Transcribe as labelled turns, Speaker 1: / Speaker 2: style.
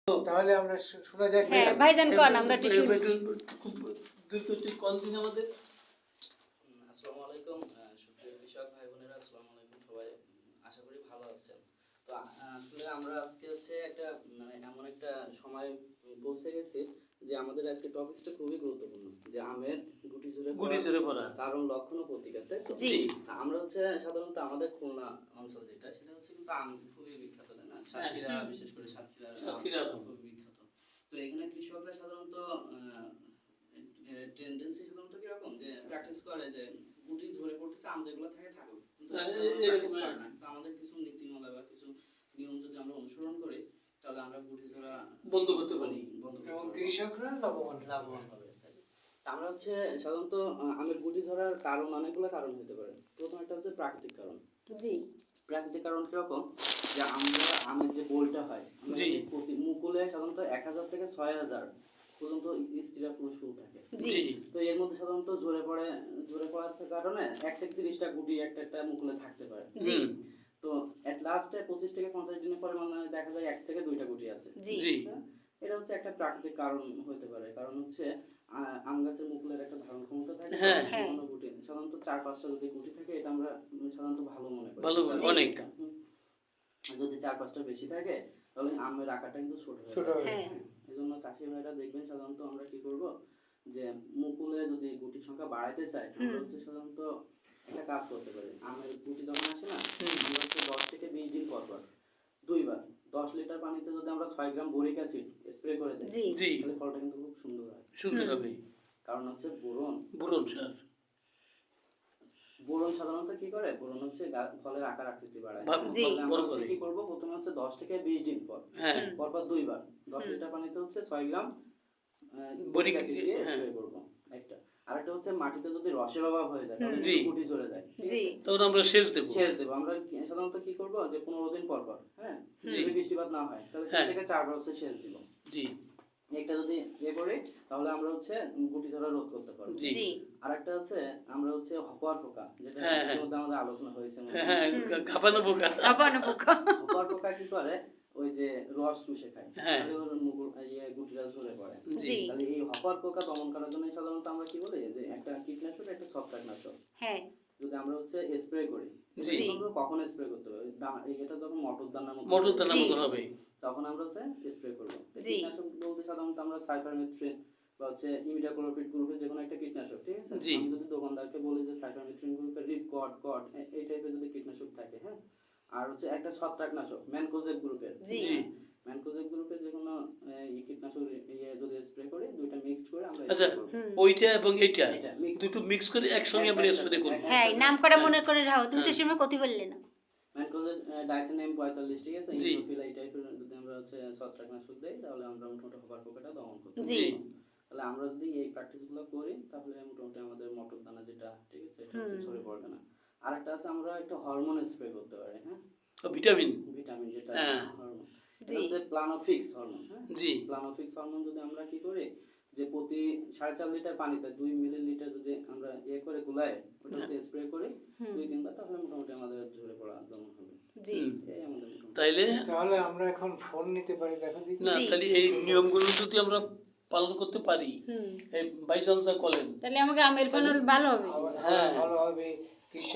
Speaker 1: তাহলে আমরা শোনা যায়।
Speaker 2: হ্যাঁ ভাইজান কোন আমরা একটু শুনি।
Speaker 3: খুব দুটো কল দিন আমাদের।
Speaker 4: আসসালামু আলাইকুম সুপ্রিয় কৃষক ভাই বোনেরা, আসসালামু আলাইকুম সবাই, আশা করি ভালো আছেন। তো আসলে আমরা আজকে হচ্ছে একটা মানে এমন একটা সময় পৌঁছে গেছি যে আমাদের আজকে টপিকটা খুবই গুরুত্বপূর্ণ, যে আমের গুটি ঝরে পড়া কারণ লক্ষণ ও প্রতিকার, তাই তো?
Speaker 2: জি।
Speaker 4: আমরা হচ্ছে সাধারণত আমাদের খুলনা অঞ্চল যেটা, সেটা হচ্ছে কিন্তু আম খুবই বিখ্যাত, তাই না? সাতক্ষীরা, বিশেষ করে সাতক্ষীরা খুবই বিখ্যাত। তো এখানে কৃষকরা সাধারণত টেন্ডেন্সি সাধারণত কিরকম, যে প্র্যাকটিস করে যে গুটি ঝরে পড়তেছে, আম যেগুলো থাকে থাকুক, কিন্তু আমাদের কিছু নীতিমালা বা কিছু নিয়ম যদি আমরা অনুসরণ করি, তাহলে আমরা গুটি ঝরা
Speaker 3: বন্ধ করতে পারি
Speaker 1: এবং কৃষকরা লাভবান
Speaker 4: হবে। আমরা হচ্ছে সাধারণত আমের গুটি ঝরার কারণ, অনেকগুলো কারণ হতে পারে। প্রথম একটা হচ্ছে প্রাকৃতিক কারণ।
Speaker 2: জি।
Speaker 4: প্রাকৃতিক কারণ কিরকম, যে আমরা আমের যে বোলটা হয়, প্রতি মুকুলে সাধারণত 1000 থেকে 6000 পর্যন্ত স্ত্রীরা পুরুষ ফুল থাকে।
Speaker 2: জি।
Speaker 4: তো এর মধ্যে সাধারণত ঝরে পড়ার কারণে 1 থেকে 30টা গুটি একটা মুকুলে থাকতে পারে।
Speaker 2: জি।
Speaker 4: তো এট লাস্টে 25 থেকে 50 দিনের পরে মানে দেখা যায় 1 থেকে 2টা গুটি আছে।
Speaker 2: জি।
Speaker 4: এটা হচ্ছে একটা প্রাকৃতিক কারণ হতে পারে। কারণ হচ্ছে আম গাছের মুকুলের একটা ধারণ ক্ষমতা থাকে, অন্য গুটি সাধারণত 4-5টা যদি গুটি থাকে, এটা আমরা সাধারণত ভালো মনে করি,
Speaker 3: ভালো অনেক।
Speaker 4: যদি 4-5টা বেশি থাকে তাহলে আমের আকারটা কিন্তু ছোট হয়ে যায়। এজন্য চাষি ভাইরা দেখবেন সাধারণত আমরা কি করব, যে মুকুলে যদি গুটির সংখ্যা বাড়াইতে চাই, আমরা হচ্ছে সাধারণত একটা কাজ করতে পারি। আমের গুটি যখন আসে না, আমরা হচ্ছে 10 থেকে 20 দিন পর পর 2বার 10 লিটার পানিতে যদি আমরা 6 গ্রাম বোরিক অ্যাসিড স্প্রে করে দেই, তাহলে ফলটা কিন্তু খুব সুন্দর হয়।
Speaker 3: সুন্দর হবে।
Speaker 4: কারণ হচ্ছে বোরন
Speaker 3: স্যার,
Speaker 4: বোরন সাধারণত কি করে, বোরন হচ্ছে ফলের আকার আকৃতি বাড়ায়। আমরা কি করব, প্রথমে হচ্ছে 10 থেকে 20 দিন পর পর 2বার 10 লিটার পানিতে হচ্ছে 6 গ্রাম বোরিক অ্যাসিড দিয়ে স্প্রে করব একটা। আরেকটা হচ্ছে মাটিতে যদি রসের অভাব হয়ে যায়, তাহলে গুটি ঝরে যায়,
Speaker 3: তখন আমরা সেচ দেব।
Speaker 4: আমরা সাধারণত কি করব, যে 15 দিন পর পর, হ্যাঁ, যদি বৃষ্টিপাত না হয় তাহলে 3 থেকে 4 বার হচ্ছে সেচ দিব।
Speaker 3: জি।
Speaker 4: একটা যদি করি, তাহলে আমরা হচ্ছে গুটি ঝরা রোধ করতে পারবো।
Speaker 2: জি।
Speaker 4: আরেকটা হচ্ছে আমরা হচ্ছে হপার পোকা, যেটা মধ্যে আমাদের আলোচনা হয়েছে,
Speaker 3: কাঁপানো পোকা।
Speaker 4: হপার পোকা কি করে, ওই যে রস চুষে খায়, গুটিটা ঝরে পড়ে। তাহলে এই হপার পোকা দমন করার জন্য সাধারণত আমরা কি বলি, যে একটা কীটনাশক, একটা ছত্রাকনাশক, হ্যাঁ, যদি আমরা হচ্ছে স্প্রে করি, কখন স্প্রে করতে হবে, এটা যখন মটর দানা মতো
Speaker 3: হবে,
Speaker 4: তখন আমরা হচ্ছে স্প্রে করব। কীটনাশক বলতে সাধারণত আমরা সাইপারমেথ্রিন বা হচ্ছে ইমিডাক্লোপিড গ্রুপের যে কোনো একটা কীটনাশক, ঠিক আছে? আমি যদি দোকানদারকে বলি যে সাইপারমেথ্রিন গ্রুপের রিপ কট এই টাইপের যদি কীটনাশক থাকে, হ্যাঁ, আর হচ্ছে একটা ছত্রাকনাশক ম্যানকোজেব গ্রুপের, ম্যানকোজেব গ্রুপের যে কোনো কীটনাশক যদি স্প্রে করি, দুইটা মিক্সড করে আমরা,
Speaker 3: আচ্ছা, ওইটা এবং এইটা দুটো মিক্স করে একসঙ্গে আমরা স্প্রে করব।
Speaker 2: হ্যাঁ, নাম করে মনে করে রাখো, তুমি তো সময় কত বললে না।
Speaker 4: ম্যানকোজেব ডাইথেনাম 45, ঠিক আছে? ইনফিল এই টাইপের যদি আমরা হচ্ছে ছত্রাকনাশক দেই, তাহলে আমরা মোটামুটি হবার পোকাটা দমন করতে পারবো। তাহলে আমরা যদি এই প্র্যাকটিসগুলো করি, তাহলে মোটামুটি আমাদের মটর দানা যেটা, ঠিক আছে, এটা ঝরে পড়বে না। আরেকটা আছে, আমরা একটা হরমোন স্প্রে করতে পারি, হ্যাঁ,
Speaker 3: ভিটামিন
Speaker 4: যেটা হরমোন, এটা হচ্ছে প্লানোফিক্স হরমোন, হ্যাঁ। প্লানোফিক্স হরমোন যদি আমরা কি করি, যে প্রতি 4.5 লিটার পানিতে 2 মিলিলিটার যদি আমরা করে গুলায় ওটা হচ্ছে স্প্রে করি 2-3 বার, তাহলে মোটামুটি আমাদের ঝরে পড়া দমন হবে। এই আমাদের
Speaker 1: তাহলে আমরা এখন ফোন নিতে পারি, দেখো দেখি
Speaker 3: না, তাহলে এই নিয়মগুলো যদি আমরা পালন করতে পারি, এই বাইচান্স করেন,
Speaker 2: তাহলে আমাকে আমের ফলন ভালো হবে।
Speaker 1: ভালো হবে। কৃষক